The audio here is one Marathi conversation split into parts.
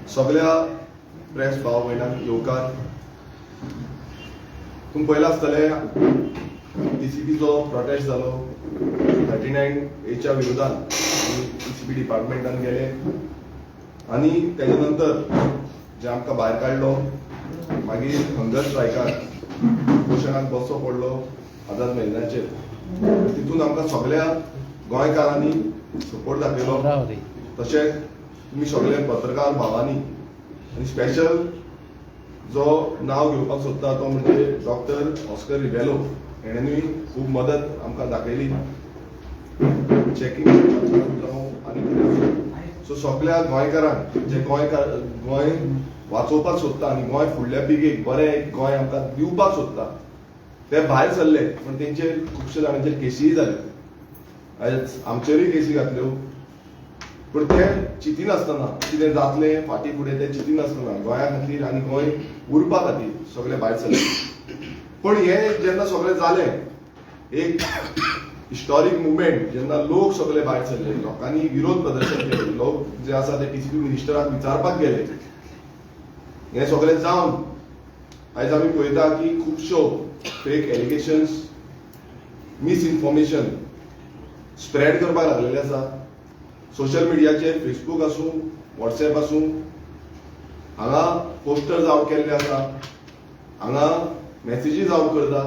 सगळ्या प्रेस भाव भयणांक येवकार. तुम्ही पळयलां आसतलें टीसीपीचो प्रोटेस्ट जालो 39A विरोधात टीसीपी डिपार्टमेंटान गेले आनी तेजे नंतर जे आमकां भायर काडलो मागीर हंगर स्ट्रायकाक उपोशनाक बसचो पडलो आझाद मैदानाचेर. तितून आमकां सगळ्या गोंयकारांनी सपोर्ट दाखयलो. तशेंच तुमी सगळे पत्रकार भावांनी आनी स्पेशल जो नांव घेवपाक सोदता तो म्हणजे डॉक्टर ऑस्कर रिबेलो हेणेंय खूब मदत आमकां दाखयली चॅकींग आनी सो सगळ्या गोंयकारांक जे गोंय वाचोवपाक सोदता आनी गोंय फुडल्या पिळगेक बरें गोंय आमकां दिवपाक सोदता ते भायर सरले. पण तेंचेर खुबशे जाणांचेर केसीय जाल्यो. आयज आमचेरूय केसी घातल्यो. पूण ते चिंतिनासतना कितें जातलें फाटीं फुडें तें चिंतिनासतना गोंया खातीर आनी गोंय उरपा खातीर सगळे भायर सरले. पण हें जेन्ना सगळें जालें एक हिस्टॉरीक मुवमेंट जेन्ना लोक सगळे भायर सरले लोकांनी विरोध प्रदर्शन केलें लोक जे आसा ते टीसीपी मिनिस्टराक विचारपाक गेले. हें सगळें जावन आयज आमी पळयता की खुबश्यो फेक एलिगेशन्स मिसइन्फॉर्मेशन स्प्रेड करपाक लागलेले आसा. सोशल मिडियाचेर फेसबूक आसूं व्हॉट्सएप आसूं हांगा पोस्टर्स आउट केल्ले आसा हांगा मेसेजीस आउट करता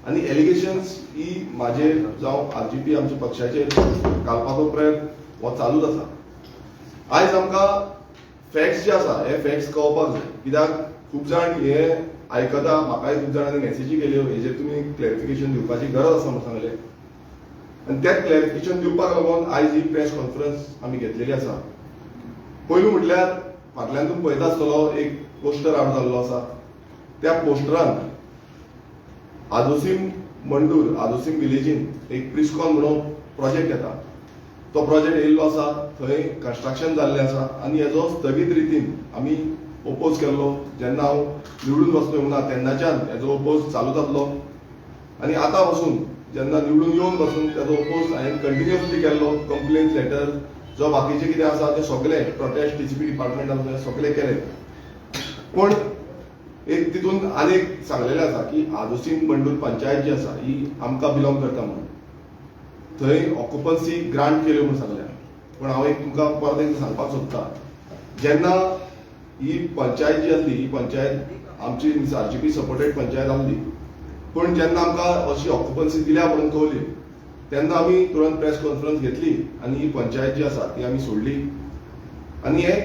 आनी एलिगेशन्स ही म्हाजेर जावं आरजीपी आमच्या पक्षाचेर घालपाचो प्रयत्न हो चालूच आसा. आयज आमकां फॅक्ट्स जे आसा हे फॅक्ट्स कळपाक जाय. कित्याक खूब जाण हे आयकता म्हाकाय खूब जाणांनी मेसेजी केल्यो हेजेर तुमी क्लॅरिफिकेशन दिवपाची गरज आसा म्हणून सांगलें आनी तें क्लॅरिफिकेशन दिवपाक लागून आयज ही प्रेस कॉन्फरन्स आमी घेतलेली आसा. पयलू म्हटल्यार फाटल्यान तुमी पळयता आसतलो एक पोस्टर आउट जाल्लो आसा. त्या पोस्टरान आदोसीम मंडूर आदोसीम विलेजीन एक प्रिस्कॉन म्हणून प्रोजेक्ट येता. तो प्रोजेक्ट येयल्लो आसा थंय कन्स्ट्रक्शन जाल्लें आसा आनी हेजो स्थगीत रितीन आमी ओपोज केल्लो. जेन्ना हांव निवडून वचलो येवना तेन्नाच्यान हेजो ओपोज चालू जातलो आनी आतां पासून जेन्ना निवडून येवन पासून तेजो ओपोज हांवें कंटिन्युअसली केल्लो. कंप्लेंट लेटर जो बाकीचे कितें आसा ते सगळे प्रोटेस्ट टीसीपी डिपार्टमेंटान सगळे केले. पण एक तितून आनीक सांगलेलें आसा की आदोसीम मंडूर पंचायत जी आसा ही आमकां बिलोंग करता म्हणून थंय ऑक्युपन्सी ग्रांट केल्यो म्हणून सांगल्या. पण हांव एक तुमकां परत एक सांगपाक सोदता जेन्ना ही पंचायत जी आसली ही पंचायत आमची आरजीपी सपोर्टेड पंचायत आसली. पण जेन्ना आमकां अशी ऑक्युपन्सी दिल्या म्हणून कळली तेन्ना आमी तुरंत प्रेस कॉन्फरन्स घेतली आनी ही पंचायत जी आसा ती आमी सोडली. आनी हे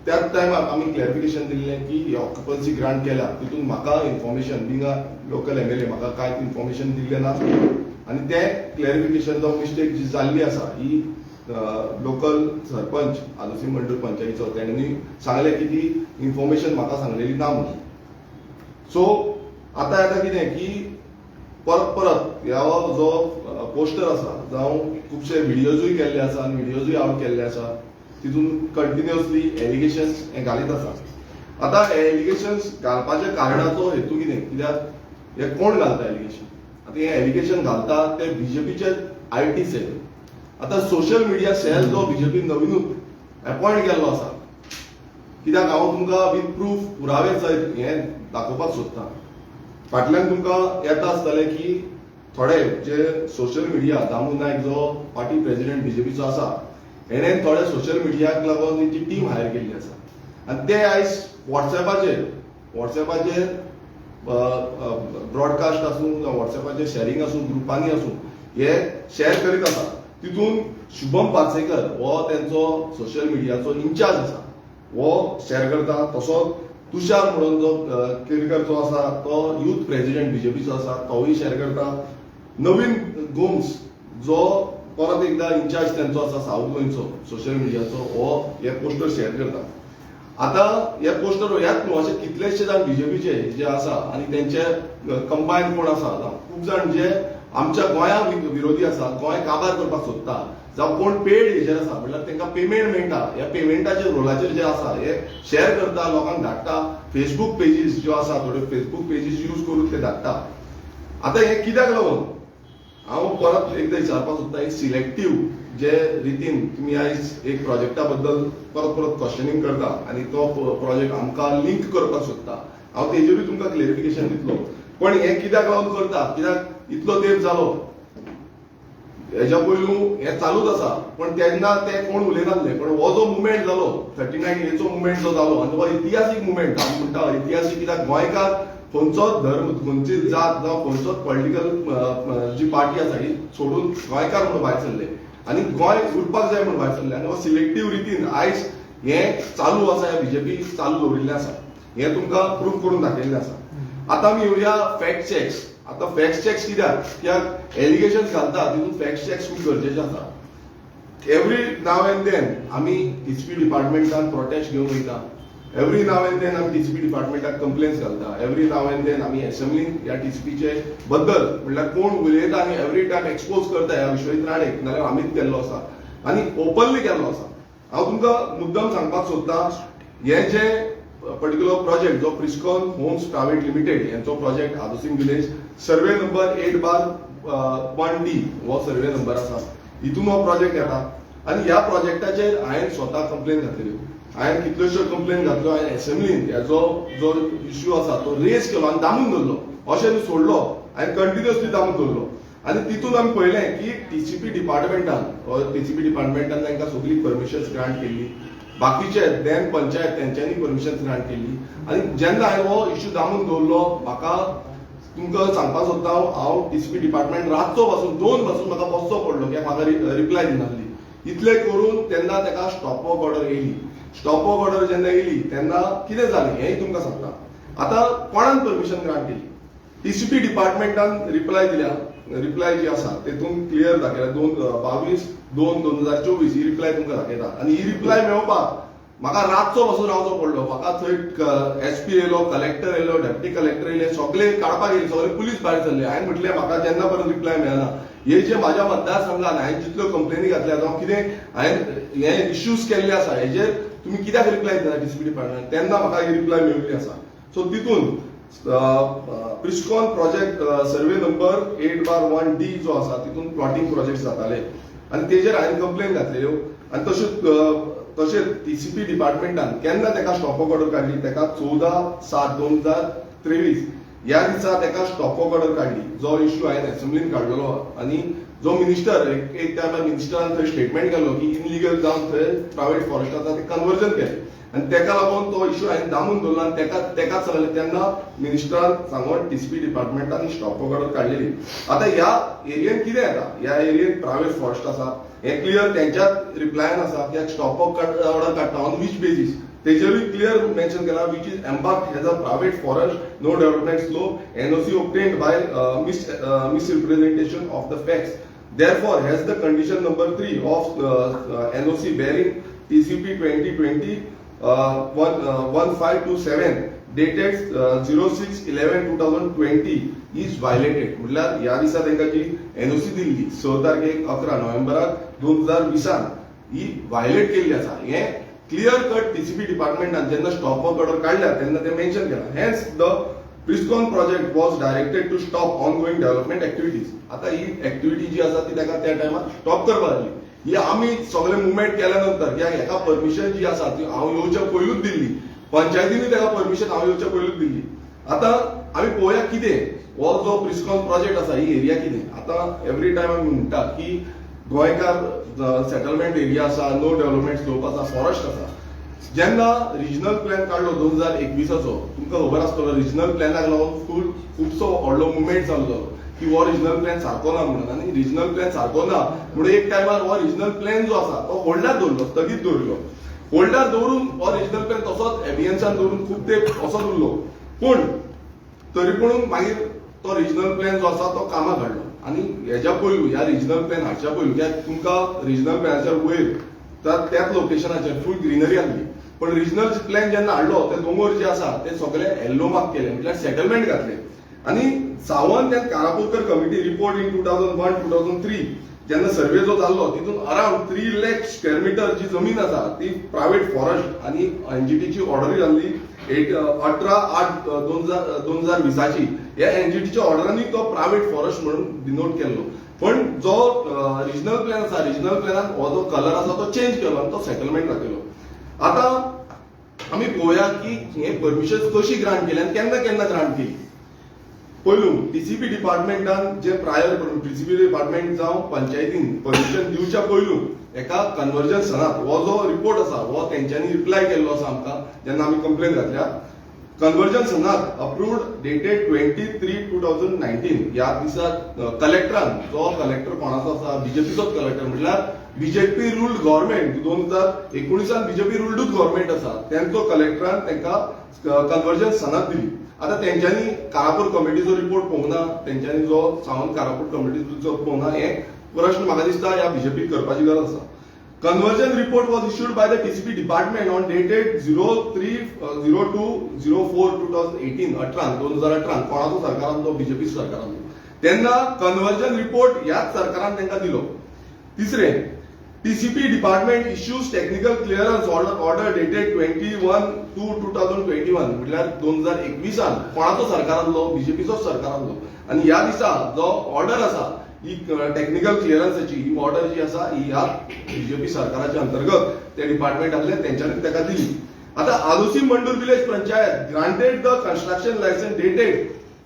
त्याच टायमार आमी क्लॅरिफिकेशन दिल्लें की ही ऑक्युपन्सी ग्रांट केल्या तितून म्हाका information being a local MLA म्हाका कांयच इन्फॉर्मेशन दिल्लें ना. आनी तें क्लॅरिफिकेशन जावं मिस्टेक जी जाल्ली आसा ही लोकल सरपंच आदोसीम मंडूर पंचायतीचो तेणेंनी सांगलें की ती इन्फॉर्मेशन म्हाका सांगलेली ना म्हणून. सो आतां येता कितें की परत ह्यो जो पोस्टर आसा जावं खुबशे व्हिडियोजूय केल्ले आसा आनी व्हिडियोजूय आउट केल्ले आसा तितून कंटिन्युअसली एलिगेशन्स हे घालीत आसा. आतां एलिगेशन्स घालपाच्या कारणाचो हेतू कितें कित्याक हे कोण घालता एलिगेशन. आतां हे एलिगेशन घालता ते बीजेपीचे आयटी सेल. आतां सोशल मिडिया सेल जो बीजेपी नवीनूच अपॉयंट केल्लो आसा कित्याक हांव तुमकां विथ प्रूफ पुरावे सयत हे दाखोवपाक सोदता. फाटल्यान तुमकां येता आसतलें की थोडे जे सोशल मिडिया दामू नायक जो पार्टी प्रेसिडेंट बीजेपीचो आसा हेणें थोडे सोशल मिडियाक लागून तेंची टीम हायर केल्ली आसा आनी ते आयज व्हॉट्सएपाचेर ब्रॉडकास्ट आसूं जावं व्हॉट्सएपाचेर शेअरिंग आसूं ग्रुपांनी आसूं हे शेअर करीत आसा. तितून शुभम पार्सेकर हो तेंचो सोशल मिडियाचो इन्चार्ज आसा हो शेअर करता. तसोच तुषार म्हणून जो केरकर जो आसा तो यूथ प्रेसिडेंट बीजेपीचो आसा तोय शेअर करता. नवीन गोम्स जो परत एकदा इन्चार्ज तेंचो आसा साऊथ गोंयचो सोशल मिडियाचो हो हे पोस्टर शेअर करता. आतां हे पोस्टर ह्याच न्हू अशे कितलेशे जाण बीजेपीचे जे आसा आनी तेंचे कंबायन कोण आसा खूब जाण जे आमच्या गोंया विरोधी आसा गोंय काबार करपाक सोदता जावं कोण पेड हेजेर आसा म्हणल्यार तांकां पेमेंट मेळटा ह्या पेमेंटाच्या रोलाचेर जे आसा हे शेअर करता लोकांक धाडटा. फेसबूक पेजीस ज्यो आसा थोड्यो फेसबूक पेजीस यूज करून ते धाडटा. आतां हे कित्याक लागून हांव परत एकदा विचारपाक सोदता एक सिलेक्टिव्ह जे रितीन तुमी आयज एक प्रोजेक्टा बद्दल परत परत क्वेश्चनिंग करता आनी तो प्रोजेक्ट आमकां लिंक करपाक सोदता, हांव तेजेरूय तुमकां क्लियरिफिकेशन दितलो. पण हे कित्याक लागून करता, कित्याक इतलो तेंप जालो, हेच्या पयलू हे चालूच आसा, पण तेन्ना ते कोण उलयनासले. पण हो जो मुवमेंट जालो 39 एचो मुवमेंट जो जालो आनी तो इतिहासीक मुवमेंट हांव म्हणटा इतिहासीक, कित्याक गोंयकार खंयचोच धर्म खंयची जात जावं खंयचोच पॉलिटिकल जी पार्टी आसा ही सोडून गोंयकार म्हणून भायर सरले आनी गोंय उरपाक जाय म्हणून भायर सरले. आनी हो सिलेक्टिव्ह रितीन आयज हे चालू आसा, हे बीजेपी चालू दवरिल्लें आसा, हे तुमकां प्रूव्ह करून दाखयल्लें आसा. आतां आमी येवया फॅक्ट चॅक्स. आतां फॅक्ट चॅक्स कित्याक एलिगेशन घालता तितून फॅक्ट चॅक्स खूब गरजेचे आसा. एवरी नाव एंड देन आमी टीसीपी डिपार्टमेंटान प्रोटेस्ट घेवन वयता, एवरी नाव एंड देन आमी टीसीपी डिपार्टमेंटाक कंप्लेन्स घालता, एवरी नाव एंड देन आमी असेंब्लीन ह्या टीसीपीचे बद्दल म्हणल्यार कोण उलयता आनी एवरी टायम एक्सपोज करता ह्या विश्वजीत राणेक, नाल्यार आमीच केल्लो आसा आनी ओपनली केल्लो आसा. हांव तुमकां मुद्दम सांगपाक सोदता, हे जे पर्टिक्युलर प्रोजेक्ट जो प्रिस्कॉन होम्स प्रायवेट लिमिटेड यांचो प्रोजेक्ट हादोसिंग विलेज सर्वे नंबर 8/1D हो सर्वे नंबर आसा, हितून हो प्रोजेक्ट येता. आनी ह्या प्रोजेक्टाचेर हांवें स्वता कंप्लेन घातलेल्यो, हांवें कितल्योश्यो कंप्लेन घातल्यो, हांवें असेंब्लीन हेजो जो इश्यू आसा तो रेज केलो आनी दामून दवरलो, अशें न्हू सोडलो, हांवें कंटिन्युअसली दामून दवरलो. आनी तितून आमी पळयलें की टीसीपी डिपार्टमेंटान तांकां सगळी परमिशन्स ग्रांट केल्ली, बाकीचे देन पंचायत तेंच्यांनी परमिशन ग्रांट केल्ली. आनी जेन्ना हांवें हो इश्यू दामून दवरलो, म्हाका तुमकां सांगपाक सोदता हांव टीसीपी डिपार्टमेंट रातचो पासून 2 पासून म्हाका बसचो पडलो, कित्याक म्हाका रिप्लाय दिनासली. इतलें करून तेन्ना ताका स्टॉप वर्क ऑर्डर येयली. स्टॉप वर्क ऑर्डर जेन्ना येयली तेन्ना कितें जालें हेंय तुमकां सांगता. आतां कोणान परमिशन ग्रांट केली? टीसीपी डिपार्टमेंटान रिप्लाय दिल्या. रिप्लाय जी आसा तेतून क्लियर दाखयला 22/2/2024 ही रिप्लाय तुमकां दाखयता. आनी ही रिप्लाय मेळोवपाक म्हाका रातचो पासून रावचो पडलो. म्हाका थंय एसपी येयलो, कलेक्टर येयलो, डेप्युटी कलेक्टर येयले, सगळे काडपाक येयले, सगळे पुलीस भायर सरले. हांवें म्हटलें म्हाका जेन्ना पर्यंत रिप्लाय मेळना, हे जे म्हाज्या मतदारसंघात हांवें जितल्यो कंप्लेनी घातल्या जावं कितें हांवें हे इश्यूज केल्ले आसा हेजेर तुमी कित्याक रिप्लाय दिना टीसीपी डिपार्टमेंट, तेन्ना म्हाका ही रिप्लाय मेळिल्ली आसा. सो तितून प्रिस्कॉन प्रोजेक्ट सर्वे नंबर 8/1D जो आसा तितून प्लॉटिंग प्रोजेक्ट जाताले आनी तेजेर हांवें कंप्लेन घातलेल्यो. आनी तशेंच टीसीपी डिपार्टमेंटान केन्ना ताका स्टॉप वर्क ऑर्डर काडली, ताका 14/7/2023 ह्या दिसा ताका स्टॉप वर्क ऑर्डर काडली, जो इश्यू हांवें असेंब्लीन काडलेलो. आनी जो मिनिस्टर एक टायमार मिनिस्टरान थंय स्टेटमेंट केलो की इनलिगल जावन थंय प्रायवेट फॉरेस्ट आसा ते कन्वर्जन केलें आनी तेका लागून तो इश्यू हांवें दामून दवरलो आनी तेकाच सांगलें. तेन्ना मिनिस्टरान सांगून टीसीपी डिपार्टमेंटान स्टॉप वर्क ऑर्डर काडलेली. आतां ह्या एरियेन कितें येता, ह्या एरियेन प्रायवेट फॉरेस्ट आसा, हे क्लियर तेंच्याच रिप्लायन आसा की स्टॉप वर्क ऑर्डर काडटा ऑन वीच बेजीस, तेजेरूय क्लियर मेन्शन केला which is embarked as a private forest no development slope NOC obtained by misrepresentation of the facts. Therefore, has the condition number 3 of NOC bearing TCP 2020 1527 dated 06/11/2020 is violated. म्हटल्यार ह्या दिसा तांकां जी एनओसी दिल्ली 6 तारखेक 11 नोव्हेंबराक 2020 ही व्हायलेट केल्ली आसा. हे क्लियर कट टीसीपी डिपार्टमेंटान जेन्ना स्टॉप वर्क ऑर्डर काडल्या तेन्ना ते मेन्शन केला. Hence the Prescon project was directed to stop ongoing development activities. आता ही एक्टिविटी जी आसा ती ताका त्या टायमार स्टॉप करपाक जाली. ही आमी सगळे मुवमेंट केल्या नंतर कित्याक हेका परमिशन जी आसा ती हांव येवच्या पयलूच दिल्ली, पंचायतींनी ताका परमिशन हांव येवच्या पयलूच दिल्ली. आतां आमी पळोवया कितें हो जो प्रिस्कॉन प्रोजेक्ट आसा ही एरिया कितें. आतां एवरी टायम आमी म्हणटात की गोंयकार सेटलमेंट एरिया आसा, नो डेव्हलपमेंट स्लोप आसा, फॉरेस्ट आसा. जेन्ना रिजनल प्लॅन काडलो 2021चो तुमकां खबर आसतलो, रिजनल प्लॅनाक लागून खुबसो व्हडलो मुवमेंट चालू जालो की हो रिजनल प्लॅन सारको ना म्हणून. आनी रिजनल प्लॅन सारको ना म्हणून एक टायमार हो रिजनल प्लॅन जो आसा तो होल्डार दवरलो, स्थगीत दवरलो. होल्डार दवरून हो रिजनल प्लॅन तसोच एबियन्सान दवरून खूब तेंप असोच उरलो. पूण तरी पूण मागीर तो रिजनल प्लॅन जो आसा तो कामाक हाडलो. आनी हेच्या पयलू ह्या रिजनल प्लॅन हाडच्या पयलू कित्याक तुमकां रिजनल प्लॅनाच्या वयर त्याच लोकेशनाचेर फूल ग्रीनरी आसली. पण रिजनल प्लॅन जेन्ना हाडलो ते दोंगर जे आसा ते सगळे येल्लो मार्क केले, म्हटल्यार सेटलमेंट घातले. आनी Sawant and Karapurkar committee report in 2001-2003 जेन्ना सर्वे जो जाल्लो तितून अराउंड 3 लाख स्क्वेअर मीटर जी जमीन आसा ती प्रायवेट फॉरेस्ट आनी एनजीटीची ऑर्डर जाल्ली 18/8/2020 ह्या एनजीटीच्या ऑर्डरांनी तो प्रायवेट फॉरेस्ट म्हणून डिनोट केल्लो. पण जो रिजनल प्लॅन आसा, रिजनल प्लॅनात हो जो कलर आसा तो चेंज केलो आनी तो सेटलमेंट दाखयलो. आता आमी पळोवया की हे परमिशन कशी ग्रांट केली आनी केन्ना केन्ना ग्रांट केली. पयलू टीसीपी डिपार्टमेंटान जे प्रायर टीसीपी डिपार्टमेंट जावं पंचायतीन परमिशन दिवच्या पयलू एका कन्वर्जन सनात हो जो रिपोर्ट आसा हो तेंच्यांनी रिप्लाय केल्लो आसा आमकां जेन्ना आमी कंप्लेन घातल्या. कन्वर्जन सनात अप्रूव्ड डेटेड 23/3/2019 ह्या दिसा कलेक्टरान, जो कलेक्टर कोणाचो आसा बीजेपीचोच कलेक्टर, म्हटल्यार बीजेपी रूल्ड गव्हर्नमेंट 2019 बीजेपी रूल्डूच गव्हर्नमेंट आसा, त्यांचो कलेक्टरान तांकां कन्वर्जन सनात दिली. आता तेंच्यांनी कारापूर कमिटीचो रिपोर्ट पळोवना, तेंच्यांनी जो सावंत कारापूर कमिटीचो पळोवना, हे प्रश्न म्हाका दिसता ह्या बीजेपीक करपाची गरज आसा. Conversion report was issued by the TCP department on dated 03/02/04/2018 2018 कोणाचो सरकारांचो बीजेपी सरकारांचो. तेन्ना कन्वर्जन रिपोर्ट ह्याच सरकारान तांकां दिलो. तिसरे TCP department issues technical clearance order dated 21/2/2021 म्हटल्यार 2021 कोणाचो सरकारांचो बीजेपीचो सरकारांचो. आणि ह्या दिसा जो ऑर्डर आसा ही टेक्निकल क्लिअरन्सची ही ऑर्डर जी आसा ही ह्या बीजेपी सरकाराच्या अंतर्गत ते डिपार्टमेंट आसले त्यांच्यानी ताका दिली. आता आलोसी Mandur village panchayat granted the construction licence dated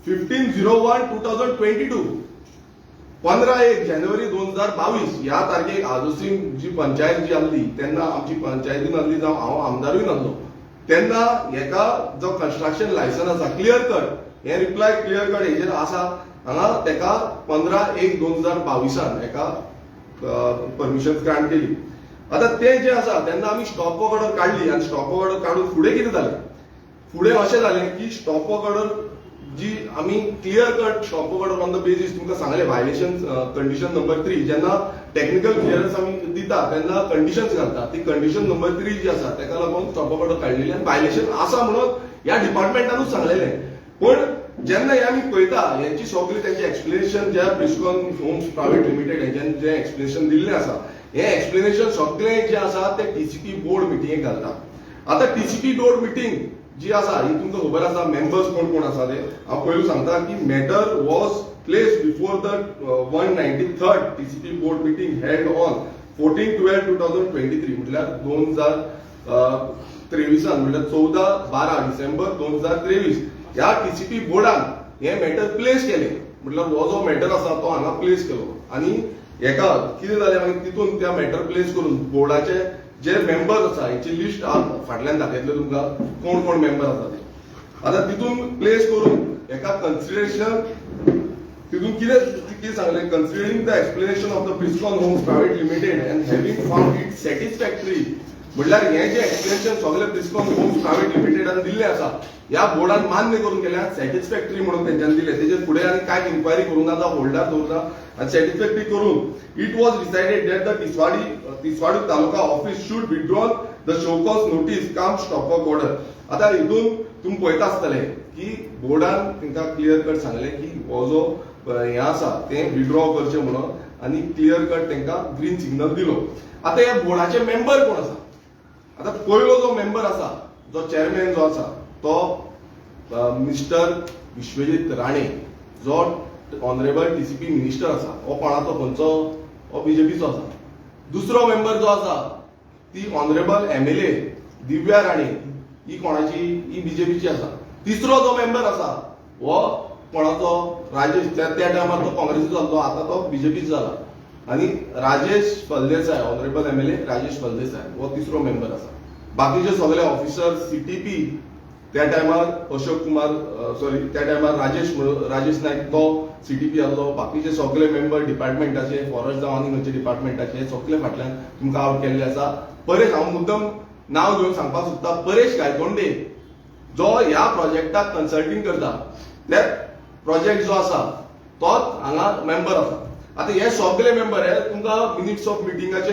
15/01/2022 15 जानेवारी 2022 ह्या तारखेक आलोसी जी पंचायत जी आसली तेन्ना आमची पंचायतीन आसली जावं हांव आमदारूय नासलो तेन्ना हेका जो कन्स्ट्रक्शन लायसन्स आसा क्लियर कट हे रिप्लाय क्लियर कट हेजेर आसा हांगा तेका 15/1/2022 एका परमिशन ग्रांट केली. आता ते जे आसा तेन्ना आमी स्टॉप वर्क ऑर्डर काढली आणि स्टॉप वर्क ऑर्डर काढून फुडें कितें जालें, फुडें अशें जालें की स्टॉप वर्क ऑर्डर जी आमी clear cut stop work order on the basis तुमकां सांगले व्हायलेशन कंडिशन नंबर 3 जेन्ना टेक्निकल क्लियरन्स आमी दिता तेन्ना कंडिशन्स घालता, ती कंडिशन नंबर 3 जी आसा तेका लागून स्टॉप वर्क ऑर्डर काडलेली आनी व्हायलेशन आसा म्हणून ह्या डिपार्टमेंटानूच सांगलेलें. पण जेन्ना हे आमी पळयता यांची सगळी त्यांचे एक्सप्लेनेशन ज्या प्रिस्कॉन होम्स प्रायव्हेट लिमिटेड हेच्यान जे एक्सप्लेनेशन दिल्लें आसा हे एक्सप्लेनेशन सगळें जे आसा ते टीसीपी बोर्ड मिटिंगेक घालता. आता टीसीपी बोर्ड मिटिंग जी आसा ही तुमकां खबर आसा मेंबर्स कोण कोण आसा ते हांव पयलू सांगता की matter was placed before the 193rd TCP board meeting held on 14/12/2023 म्हटल्यार 2023 म्हटल्यार 14/12 डिसेंबर 2023 ह्या टीसीपी बोर्डान हे मॅटर प्लेस केले. म्हटल्यार हो जो मॅटर आसा तो हांगा प्लेस केलो आणि हेका कितें जालें मागीर तितून त्या मॅटर प्लेस करून बोर्डाचे जे मेंबर्स आसा हेची लिस्ट फाटल्यान दाखयतले तुमकां कोण कोण मेंबर आसा ते. आता तितून प्लेस करून हेका कन्सिडरेशन तितून कितें सांगलें considering the explanation of the Prescon homes private limited and having found it satisfactory म्हटल्यार हे जे एक्सप्लेनेशन सगळे प्रिस्कॉन होम्स प्रायव्हेट लिमिटेडान दिल्ले आसा या बोर्डान मान्य करून केल्या सॅटिस्फॅक्टरी म्हणून त्यांच्यानी दिले. तेजे फुडें आनी काय इन्क्वायरी करूं ना जावं होल्डार दवरना आनी सॅटिस्फॅक्टरी करून it was decided that the Tiswadi taluka office should withdrawn the show cause notice come stop work order. आता हितून तुम्ही पळयता आसतले की बोर्डान तांकां क्लियर कट सांगले की हो जो हे आसा ते विथड्रॉ करचे म्हणून आनी क्लियर कट तांकां ग्रीन सिग्नल दिलो. आता ह्या बोर्डाचे मेंबर कोण आसा, आता पयलो जो मेंबर आसा जो चेअरमॅन जो आसा तो मिस्टर विश्वजीत राणे जो ऑनरेबल टीसीपी मिनिस्टर आसा हो कोणाचो खंयचो हो बीजेपीचो आसा. दुसरो मेंबर जो आसा ती ऑनरेबल एमएलए दिव्या राणे ही कोणाची ही बीजेपीची आसा. तिसरो जो मेंबर आसा हो कोणाचो राजेश त्या टायमार तो काँग्रेसीचो आसलो आता तो बीजेपीचो जाला आणि राजेश फलदेसाय ऑनरेबल एमएलए राजेश फलदेसाय हो तिसरो मेंबर आसा. बाकीचे सगळे ऑफिसर सीटीपी त्या टायमार अशोक कुमार त्या टायमार राजेश नायक तो सीटीपी आसलो. बाकीचे सगळे मेंबर डिपार्टमेंटाचे फॉरेस्ट जावं आनी खंयचे डिपार्टमेंटाचे सगळे फाटल्यान तुमकां आउट केल्ले आसा. परेश हांव मुद्दम नांव घेवन सांगपाक सोदता परेश गायतोंडे जो ह्या प्रोजेक्टाक कन्सल्टिंग करता ते प्रोजेक्ट जो आसा तोच हांगा मेंबर आसा. आता हे सगळे मेंबर हे तुमकां मिनिट्स ऑफ मिटिंगाचे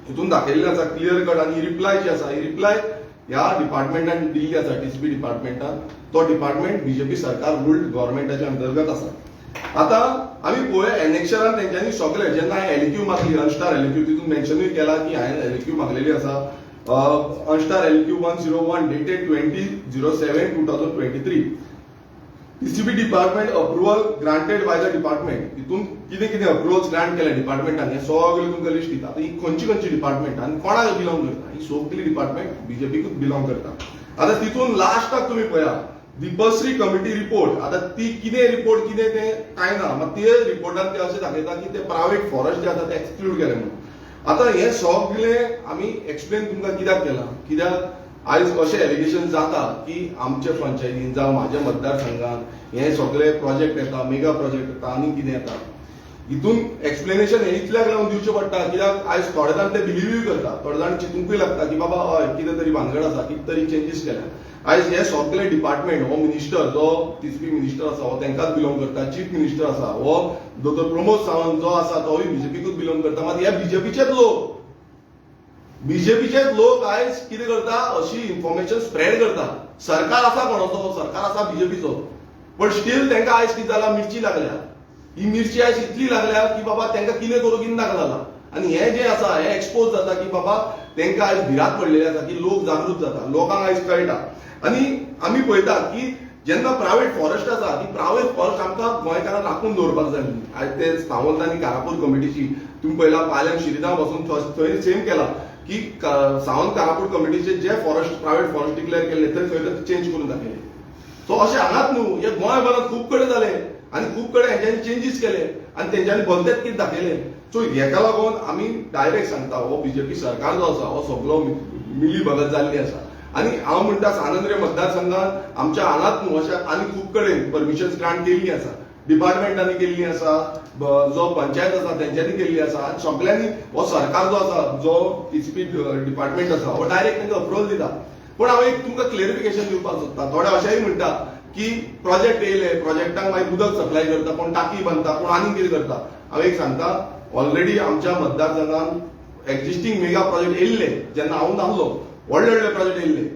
हितून दाखयल्ले आसा क्लियर कट आणि रिप्लाय जी आसा ही रिप्लाय ह्या डिपार्टमेंटान दिल्ली आसा टीसीपी डिपार्टमेंटान. तो डिपार्टमेंट बीजेपी सरकार रूल्ड गव्हर्नमेंटाच्या अंतर्गत आसा. आता आमी पळोवया एनेक्शनान तेंच्यांनी सगळे जेन्ना हांवें एलक्यू मागली अनस्टार एलक्यू तितून मेन्शनूय केला की हांवें एलक्यू मागलेली आसा अनस्टार एलक्यू 101 dated 20/07/2023 TCB department approval granted by the department. हितून कितें कितें अप्रुवल्स ग्रांट केल्या डिपार्टमेंटान हे सगळे तुमकां लिस्ट दिता. आतां ही खंयची डिपार्टमेंट आनी कोणाक बिलोंग करता? ही सगळी डिपार्टमेंट बीजेपीकूच बिलोंग करता. आतां तितून लास्टाक तुमी पळया दीपश्री कमिटी रिपोर्ट. आतां ती कितें रिपोर्ट कितें तें कांय ना. मात ते रिपोर्टान ते अशें दाखयता की ते प्रायव्हेट फॉरेस्ट जे आसा ते एक्सक्लूड केले म्हणून. आतां हे सगळें आमी एक्सप्लेन तुमकां कित्याक केलां? कित्याक आयज अशें एलिगेशन जाता की आमच्या पंचायतीन जावं म्हाज्या मतदारसंघात हे सगळे प्रोजेक्ट येता, मेगा प्रोजेक्ट येता आनी कितें येता. हितून एक्सप्लेनेशन हे इतल्याक लागून दिवचें पडटा कित्याक आयज थोडे जाण ते बिलिव्यूय करता, थोडे जाण चिंतूंकूय लागता की बाबा हय कितें तरी भानगड आसा, कितें तरी चेंजीस केल्या. आयज हे सगळे डिपार्टमेंट हो मिनिस्टर जो टीसीपी मिनिस्टर आसा हो तांकांच बिलोंग करता. चीफ मिनिस्टर आसा हो दोतोर प्रमोद सावंत जो आसा तोय बीजेपीकूच बिलोंग करता. मात हे बीजेपीचेच लोक आयज कितें करता? अशी इन्फॉर्मेशन स्प्रेड करता. सरकार आसा कोणाचो? सरकार आसा बीजेपीचो. पण स्टील तांकां आयज कितें जाला? मिरची लागल्या. ही मिरची आयज इतली लागल्या की बाबा तांकां कितें करूं कितें नाका जाला. आनी हे जे आसा हे एक्सपोज जाता की बाबा तांकां आयज भिरांत पडलेली आसा की लोक जागृत जाता, लोकांक आयज कळटा. आनी आमी पळयता की जेन्ना प्रायव्हेट फॉरेस्ट आसा ती प्रायव्हेट फॉरेस्ट आमकां गोंयकारांक राखून दवरपाक जाय. आयज ते सावंत आनी कारापूर कमिटीची तुमी पळयला पालम शिरीगांव वचून थंय सेम केला की सावंत कारापूर कमिटीचे जे फॉरेस्ट प्रायव्हेट फॉरेस्ट डिक्लेअर केले थंय चेंज करून दाखयले. सो अशें हांगाच न्हू हे गोंयभरांत खूब कडेन जाले आनी खूब कडेन हेंच्यांनी चेंजीस केले आनी तेंच्यांनी भलतेच कितें दाखयले. सो हेका लागून आमी डायरेक्ट सांगता हो बीजेपी सरकार जो आसा हो सगळो मिली भगत जाल्ली आसा. आनी हांव म्हणटा सानंद्रे मतदारसंघात आमच्या हांगाच न्हू अशा आनी खूब कडेन परमिशन्स ग्रांट केल्ली आसा. डिपार्टमेंटांनी केल्ली आसा, जो पंचायत आसा तेंच्यांनी केल्ली आसा. सगळ्यांनी हो सरकार जो आसा जो टीसीपी डिपार्टमेंट आसा हो डायरेक्ट तांकां अप्रुवल दिता. पण हांव एक तुमकां क्लेरिफिकेशन दिवपाक सोदता. थोडे अशेंय म्हणटा की प्रोजेक्ट येयले, प्रोजेक्टांक मागीर उदक सप्लाय करता, कोण टाकी बांदता, कोण आनीक कितें करता. हांव एक सांगता ऑलरेडी आमच्या मतदारसंघात एक्झिस्टिंग मेगा प्रोजेक्ट येयल्ले जेन्ना हांव नासलो व्हडले व्हडले प्रोजेक्ट येयल्ले.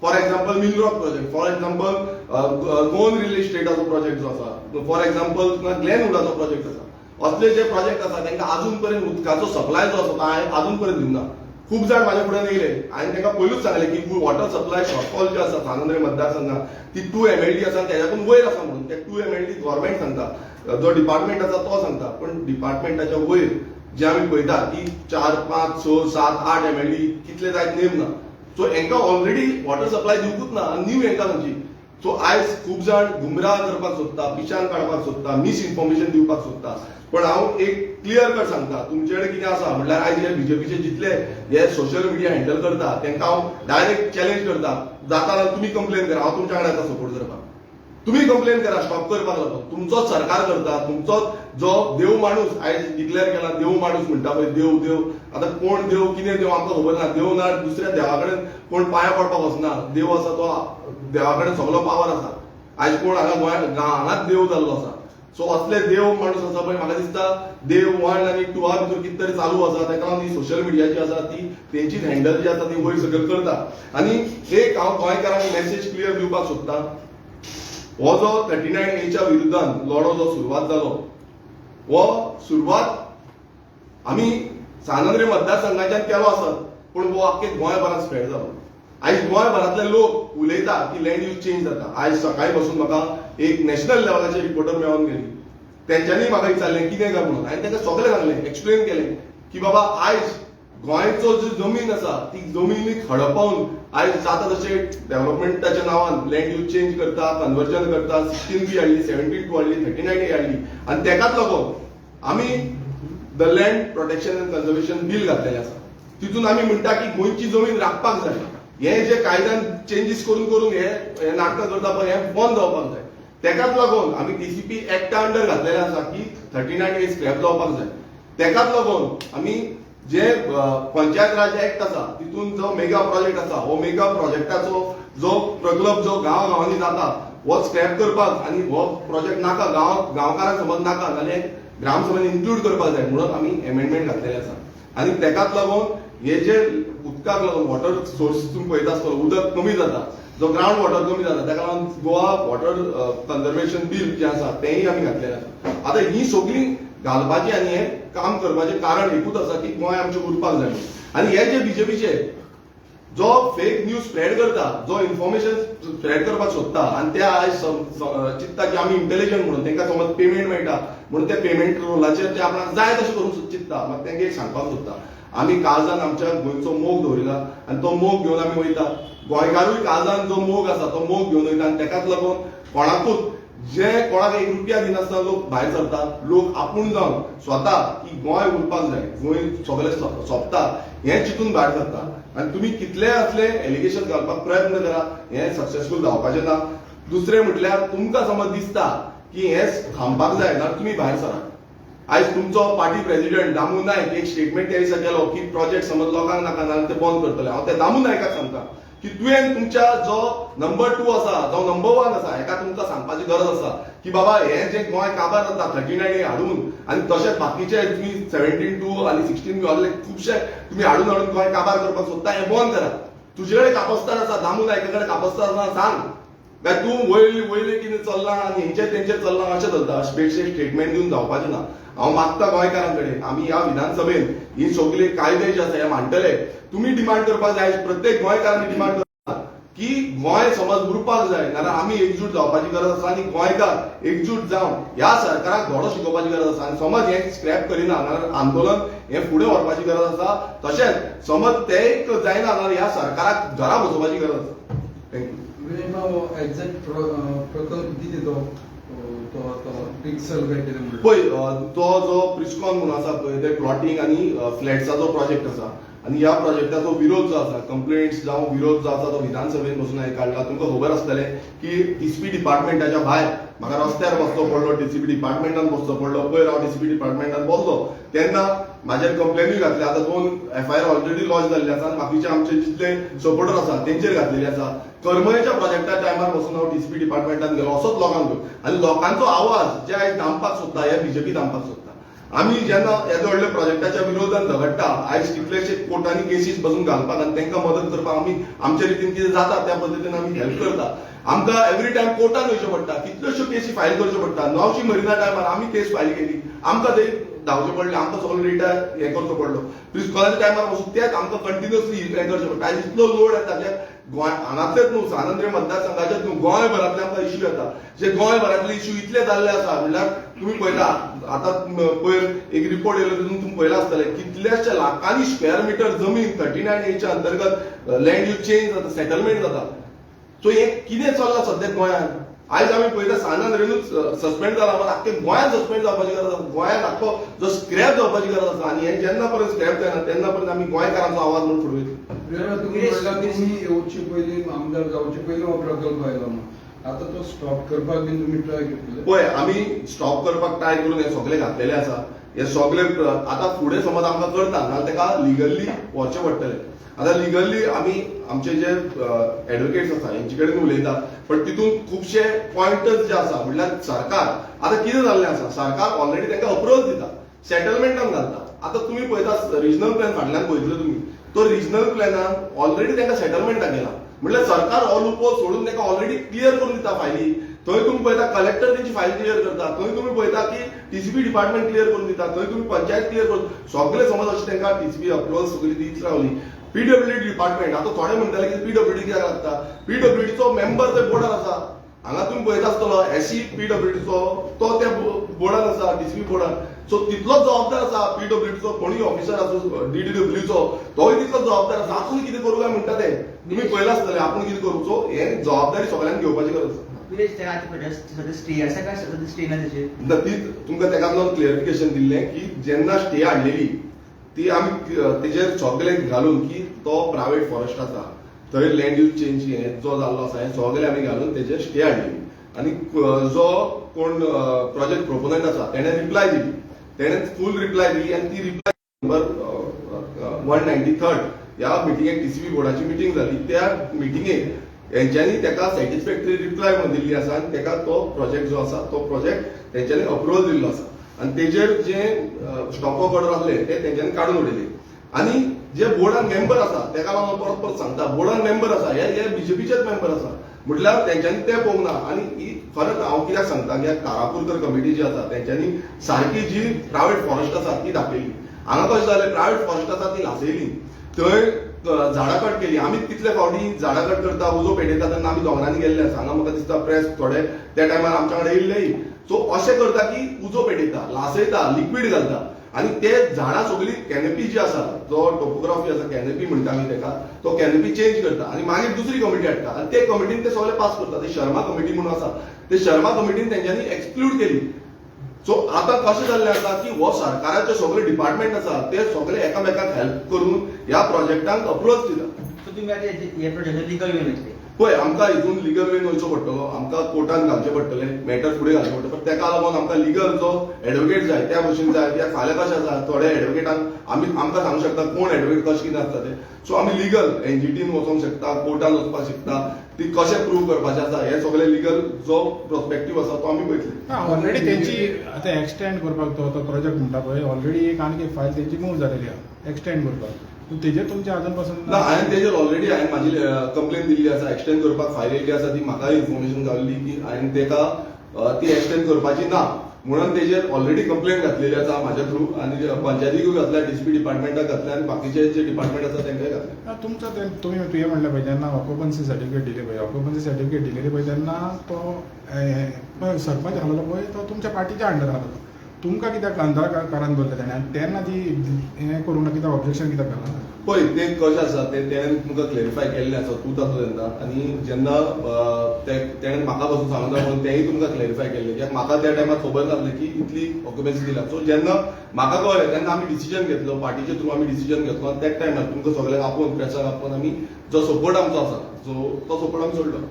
For example Millrock project, for example Goan real इस्टेटाचो प्रोजेक्ट जो आसा, फॉर एक्झाम्पल ग्लेनवुडाचो प्रोजेक्ट आसा. असले जे प्रोजेक्ट आसा तांकां अजून पर्यंत उदकाचो सप्लाय जो आसा तो हांवें अजून पर्यंत दिवना. खूब जाण म्हाजे फुड्यान येयले. हांवें तांकां पयलूच सांगलें की वॉटर सप्लाय शॉर्टफॉल जे आसा सानंद्रे मतदारसंघात ती 2 MLD आसा तेज्याकून वयर आसा म्हणून. ते 2 MLD गव्हर्मेंट सांगता, जो डिपार्टमेंट आसा तो सांगता. पण डिपार्टमेंटाच्या वयर जे आमी पळयता की 4, 5, 6, 7, 8 MLD कितले जायत नेम ना. सो हांकां ऑलरेडी वॉटर सप्लाय दिवंकूच ना न्यू हांकां खंयची. सो आयज खूब जाण गुमराह करपाक सोदता, पिशान काडपाक सोदता, मिस इन्फॉर्मेशन दिवपाक सोदता. पण हांव एक क्लियर कट सांगता तुमचे कडेन कितें आसा म्हणल्यार आयज हे बीजेपीचे जितले हे सोशल मिडिया हँडल करता तांकां हांव डायरेक्ट चॅलेंज करता. जाता जाल्यार तुमी कंप्लेन करा, हांव तुमच्या कडेन येता सपोर्ट करपाक. तुमी कंप्लेन करा स्टॉप करपाक लागून. तुमचोच सरकार करता, तुमचोच जो देव माणूस आयज डिक्लेअर केला देव माणूस म्हणटा पळय देव देव. आतां कोण देव कितें देव आमकां खबर ना. देव ना दुसऱ्या देवा कडेन कोण पांया पडपाक वचना. देव आसा तो देवा कडेन सगळो पावर आसा. आयज कोण हांगा गोंयांत हांगाच देव जाल्लो आसा. सो असले देव माणूस आसा पळय म्हाका दिसता देव 1 आनी 2 भितर कितें तरी चालू आसा. ताका लागून ही सोशल मिडिया जी आसा ती तेंचीच हँडल जी आसा ती वयर सकयल करता. आनी एक हांव गोंयकारांक मेसेज क्लियर दिवपाक सोदता. हो जो 39A विरुद्धान लढो जो सुरवात जालो हो सुरवात आमी सानंद्रे मतदारसंघाच्यान केलो आसत पण हो आख्खे गोंयभरांत स्प्रेड जालो. आयज गोंयभरांतले लोक उलयता की लँड यूज चेंज जाता. आयज सकाळी पासून म्हाका एक नॅशनल लेवलाचे रिपोर्टर मेळोन गेली. तेंच्यांनी म्हाका विचारलें कितें काय म्हणून. हांवें तांकां सगळें सांगलें, एक्सप्लेन केलें की बाबा आयज गोंयचो जो जमीन आसा ती जमिनीक हडपावन आयज जाता तशें डेव्हलपमेंटाच्या नांवान लँड यूज चेंज करता, कन्वर्जन करता. 16B हाडली, 17(2) हाडली, 39A हाडली. आनी तेकाच लागून आमी the land protection and conservation bill घातलेलें आसा. तितून आमी म्हणटा की गोंयची जमीन राखपाक जाय. हे जे कायद्यान चेंजीस करून करून हे नाटकां करता पळय हे बंद जावपाक जाय. तेकाच लागून आमी टीसीपी एक्टा अंडर घातलेलें आसा की 39A स्क्रॅप जावपाक जाय. तेकाच लागून आमी जे पंचायत राज एक्ट आसा तितून जो मेगा प्रोजेक्ट आसा हो मेगा प्रोजेक्टाचो जो प्रकल्प जो गांवांनी जाता हो स्क्रॅप करपाक आनी हो प्रोजेक्ट नाका गांवकारांक समज नाका जाल्यार ग्रामसभेन इन्क्लूड करपाक जाय म्हणून आमी एमेंडमेंट घातलेले आसा. आनी तेकाच लागून हे जे उदकाक लागून वॉटर सोर्स तुमी पळयता आसतलो उदक कमी जाता, जो ग्रावंड वॉटर कमी जाता ताका लागून गोवा वॉटर कन्झर्वेशन बील जे आसा तेंय आमी घातलेलें आसा. आतां ही सगळी घालपाची आनी हे काम करपाचें कारण एकूच आसा की गोंय आमचें उरपाक जाय. आनी हे जे बीजेपीचे जो फेक न्यूज स्प्रेड करता, जो इन्फॉर्मेशन स्प्रेड करपाक सोदता आणि ते आयज चित्ता की आमी इंटेलिजंट म्हणून तांकां समज पेमेंट मेळटा म्हणून ते पेमेंट रोलाचेर ते आपणाक जाय तशें करूंक चित्ता, म्हाका तांकां एक सांगपाक सोदता, आमी काळजान आमच्या गोंयचो मोग दवरिला आणि तो मोग घेवन आमी वयता. गोंयकारूय काळजान जो मोग आसा तो मोग घेवन वयता आणि ताकाच लागून कोणाकूच जे कोणाक 1 रुपया दिनासतना लोक भायर सरता, लोक आपूण जावन स्वता की गोंय उरपाक जाय, गोंय सगळें सोंपता हें चिंतून भायर सरता. आनी तुमी कितले असले एलिगेशन घालपाक प्रयत्न करा, हें सक्सेसफूल जावपाचें ना. दुसरें म्हटल्यार तुमकां समज दिसता की हें थांबपाक जाय जाल्यार तुमी भायर सरा. आयज तुमचो पार्टी प्रेसिडेंट दामू नायक एक स्टेटमेंट त्या दिसा केलो की प्रोजेक्ट समज लोकांक नाका जाल्यार ते बंद करतले. हांव त्या दामू नायकाक सांगता की तुवें तुमच्या जो नंबर 2 आसा, जो नंबर 1 आसा, हेका तुमकां सांगपाची गरज आसा की बाबा हें जे गोंय काबार जाता 39 हाडून आनी तशेंच बाकीचे तुमी 17-2 आनी 16 असले खुबशे तुमी हाडून गोंय काबार करपाक सोदता, हें बंद करा. तुजे कडेन कापस्तार आसा, दामू नायका कडेन कापस्तार आसा, सांग काय तूं वयले कितें चल्लां आनी हेंचेर तेंचेर चल्लां अशें चलता. बेश्टें स्टेटमेंट दिवन जावपाचें ना. हांव मागता गोंयकारां कडेन आमी ह्या विधानसभेन ही सगळे कायदे जे आसा हे मांडटले. तुमी डिमांड करपाक जाय, प्रत्येक गोंयकारांनी डिमांड करता की गोंय समज उरपाक जाय नाल्यार आमी एकजूट जावपाची गरज आसा आनी गोंयकार एकजूट जावन ह्या सरकाराक धडो शिकोवपाची गरज आसा. आनी समज हें स्क्रॅप करिना नाल्यार आंदोलन हें फुडें व्हरपाची गरज आसा. तशेंच समज तें जायना जाल्यार ह्या सरकाराक घरा बसोवपाची गरज आसा. थँक्यू. एक्झॅक्ट प्रकल्प कितें तो पिक्सल क्रायटेरिया पळय, तो जो प्रिस्कॉन म्हणून आसा पळय ते प्लॉटिंग आनी फ्लॅट्साचो प्रोजेक्ट आसा आनी ह्या प्रोजेक्टाचो विरोध जो आसा, कंप्लेंट्स जावं विरोध जो आसा तो विधानसभेन बसून हांवें काडला. तुमकां खबर आसतलें की टीसीपी डिपार्टमेंटाच्या भायर म्हाका रस्त्यार बसचो पडलो, टीसीपी डिपार्टमेंटान बसचो पडलो. पयर हांव टीसीपी डिपार्टमेंटान बसलो तेन्ना म्हाजेर कंप्लेनूय घातली. आतां 2 FIR ऑलरेडी लॉन्च जाल्ले आसा आनी बाकीचे आमचे जितले सपोर्टर आसा तेंचेर घातलेले आसा. करमयेच्या प्रोजेक्टा टायमार बसून हांव टीसीपी डिपार्टमेंटान गेलो असोच लोकांक घेवन आनी लोकांचो आवाज जे आयज दामपाक सोदता हे बीजेपी दामपाक सोदता. आमी जेन्ना येदो व्हडल्या प्रोजेक्टाच्या विरोधान झगडटा, आयज कितलेशे कोर्टांनी केसीस बसून घालपाक आनी तांकां मदत करपाक आमी आमच्या रितीन कितें जाता त्या पद्दतीन आमी हेल्प करता. आमकां एवरी टायम कोर्टान वयचें पडटा, कितल्योश्यो केसी फायल करच्यो पडटा. नवशी मरिना टायमार आमी केस फायल केली, आमकां थंय धांवचें पडलें, आमकां सगळो रिटायर हें करचो पडलो. प्रिस्कॉनाच्या टायमार वचून तेच आमकां कंटिन्युअसली हें करचें पडटा. आयज इतलो लोड येता जे गोंय हांगातलेच न्हू, स्वातंत्र्य मतदारसंघाचेच न्हू, गोंयभरांतले आमकां इश्यू येता. जे गोंयभरांतले इश्यू इतले जाल्ले आसा म्हणल्यार तुमी पळयता आतां पयर एक रिपोर्ट येयलो तितून तुमी पळयला आसतले कितलेशे लाखांनी स्क्वेअर मिटर जमीन 39A अंतर्गत लँड यूज चेंज जाता, सेटलमेंट जाता. सो हें कितें चल्लां सद्या गोंयांत. आयज आमी पळयता सानान रेनूच सस्पेंड जाला, मात आख्खे गोंयांत सस्पेंड जावपाची गरज आसा. गोंयांत आख्खो जो स्क्रॅप जावपाची गरज आसा आनी हें जेन्ना पर्यंत स्क्रॅप जायना तेन्ना पर्यंत आमी गोंयकारांचो आवाज म्हणून फुडें वयतले. तुम्ही येवचे पयलीं आमदार जावचे पयलीं हो प्रकल्प आयलो म्हणून आता तो स्टॉप करपाक बीन तुम्ही ट्राय केले? पळय, आमी स्टॉप करपाक ट्राय करून हे सगळे घातलेले आसा. हे सगळे आतां फुडें समज आमकां करता नाल्यार तेका लिगल्ली वचचें पडटलें. आतां लिगल्ली आमी आमचे जे एडवोकेट्स आसा हेंचे कडेन उलयता, बट तितून खुबशे पॉयंटर्स जे आसा म्हणल्यार सरकार आतां कितें जाल्लें आसा, सरकार ऑलरेडी तांकां अप्रोच दिता, सेटलमेंटान घालता. आतां तुमी पळयता रिजनल प्लॅन फाटल्यान पळयतले तुमी, तो रिजनल प्लॅनान ऑलरेडी तांकां सेटलमेंटाक गेला. म्हणल्यार सरकार हो लूपहोल सोडून तांकां ऑलरेडी क्लियर करून दिता फायली. थंय तुमी पळयता कलेक्टर तेंची फायल क्लियर करता, थंय तुमी पळयता की टीसीपी डिपार्टमेंट क्लियर करून दिता, थंय तुमी पंचायत क्लियर करून सगळे समज अशें तांकां टीसीपी अप्रुवल सगळी दीत रावली. पीडब्ल्यूडी डिपार्टमेंट आतां थोडे म्हणटाले की पीडब्ल्यूडी कित्याक लागता, पीडब्ल्यूडीचो मेंबर थंय बोर्डार आसा. हांगा तुमी पळयता आसतलो एससी पीडब्ल्यूडीचो तो त्या बोर्डान आसा, टीसीपी बोर्डान. सो तितलोच जबाबदार आसा पीडब्ल्यूडीचो कोणूय ऑफिसर आसूं डीडब्ल्यूचो, तोय तितलोच जबाबदार आसा. आपूण कितें करूं काय म्हणटा ते तुमी पळयला आसतलें, आपूण कितें करूं. सो हे जबाबदारी सगळ्यांक घेवपाची गरज आसा. तुमकां तेका लागून क्लियरिफिकेशन दिल्लें की जेन्ना स्टे हाडलेली ती आमी तेजेर सगळें घालून की तो प्रायवेट फॉरेस्ट आसा, थंय लँड यूज चेंज जो जाल्लो आसा हें सगळें आमी घालून तेजेर स्टे हाडलेली. आनी जो कोण प्रोजेक्ट प्रोपोनंट आसा तेणें रिप्लाय दिली, तेणें फूल रिप्लाय दिली आनी ती रिप्लाय नंबर 193 ह्या मिटिंगेक टीसीपी बोर्डाची मिटींग जाली. त्या मिटिंगेक तेंच्यांनी तेका सॅटिस्फॅक्टरी रिप्लाय म्हणून दिल्ली आसा आनी तेका तो प्रोजेक्ट जो आसा तो प्रोजेक्ट तेंच्यांनी अप्रुवल दिल्लो आसा. आनी तेजेर जे स्टॉप वर्क ऑर्डर आसले ते तेंच्यांनी काडून उडयले. आनी जे बोर्डान मेंबर आसा तेका लागून परत परत सांगता, बोर्डान मेंबर आसा हे बीजेपीचेच मेंबर आसा म्हटल्यार तेंच्यांनी ते पळोवंक ना. आनी ही खरेंच हांव कित्याक सांगता की कारापुरकर कमिटी जी आसा तेंच्यांनी सारकी जी प्रायवेट फॉरेस्ट आसा ती दाखयली. हांगा कशें जालें, प्रायवेट फॉरेस्ट आसा ती लासयली, थंय झाडां कट केली. आमी कितले फावटी झाडां कट करता, उजो पेटयता तेन्ना आमी दोंगरांनी गेल्ले आसा. हांगा म्हाका दिसता प्रेस थोडे त्या टायमार आमच्या कडेन येयल्लेय. सो अशें करता की उजो पेटयता, लासयता, लिक्वीड घालता आणि ते झाडां सगळी कॅनपी जी आसा, जो टोपोग्राफी आसा कॅनपी म्हणटा आमी तेका, तो कॅनपी चेंज करता आणि मागीर दुसरी कमिटी हाडटा आणि ते कमिटीन ते सगळे पास करता. ते शर्मा कमिटी म्हणून आसा, ते शर्मा कमिटीन तेंच्यांनी एक्सक्लूड केली. सो आता कशें जाल्लें आसा की हो सरकाराचे सगळे डिपार्टमेंट आसा ते सगळे एकामेकाक हेल्प करून ह्या प्रोजेक्टांक अप्रोच दिता. सो तुम्ही आता हे प्रोजेक्ट लिगल वे वयतले. पळय आमकां हितून लिगल वेन वयचो पडटलो, आमकां कोर्टान घालचें पडटलें, मॅटर फुडें घालचें पडटलें. पण तेका लागून आमकां लिगल जो एडवोकेट जाय त्या भशेन जाय. कित्याक फाल्यां कशें आसा थोड्या एडवोकेटांक आमकां सांगूंक शकता कोण एडवोकेट कशें कितें आसता ते. सो आमी लिगल एनजीटीन वचोंक शकता, कोर्टान वचपाक शकता, ती कशें प्रूव करपाचें आसा हे सगळे लिगल जो प्रोस्पेक्टीव आसा तो आमी पळयतले. ऑलरेडी त्यांची आता एक्सटेंड करपाक तो प्रोजेक्ट म्हणटा पळय, ऑलरेडी एक आनी एक फायल त्यांची मूव जालेली आहा एक्सटेंड करपाक. तेजेर तुमचे अजून पासून ना, हांवें तेजेर ऑलरेडी म्हाजी कंप्लेन दिल्ली आसा. एक्सटेंड करपाक फायल येयल्ली आसा, ती म्हाका इन्फॉर्मेशन गावल्ली की हांवें तेका ती एक्सटेंड करपाची ना म्हणून तेजेर ऑलरेडी कंप्लेन घातलेली आसा म्हाज्या थ्रू आणि पंचायतीकूय घातल्या, डीसीपी डिपार्टमेंटाक घातल्या आणि बाकीचे जे डिपार्टमेंट आसा तांकांय घातल्या. तुमचं तुम्ही म्हणले पळय जेन्ना ऑक्युपन्सी सर्टिफिकेट दिले पळय, ऑक्युपन्सी सर्टिफिकेट दिलेली पळय तेन्ना तो सरपंच आसलो पळय तो तुमच्या पार्टीच्या अंडर आसलो. तुमकां कित्याक अंधकारान दवरलें ताणें आनी तेन्ना ती हें करूंक ना, कित्याक ऑब्जेक्शन कित्याक घालना? पळय ते कशें आसा तेणें तुमकां क्लेरिफाय केल्लें आसा, तूं ताचो तेन्ना. आनी जेन्ना तेणें म्हाका पासून सांगता म्हणून तेंय तुमकां क्लेरिफाय केल्लें, कित्याक म्हाका त्या टायमार खबर नासलें की इतली ऑक्युपन्सी दिला. सो जेन्ना म्हाका कळ्ळें तेन्ना आमी डिसिजन घेतलो, पार्टीचे थ्रू आमी डिसिजन घेतलो आनी त्याच टायमार तुमकां सगळ्यांक आपोवन प्रेसाक आपोवन आमी जो सपोर्ट आमचो आसा तो सपोर्ट आमी सोडलो.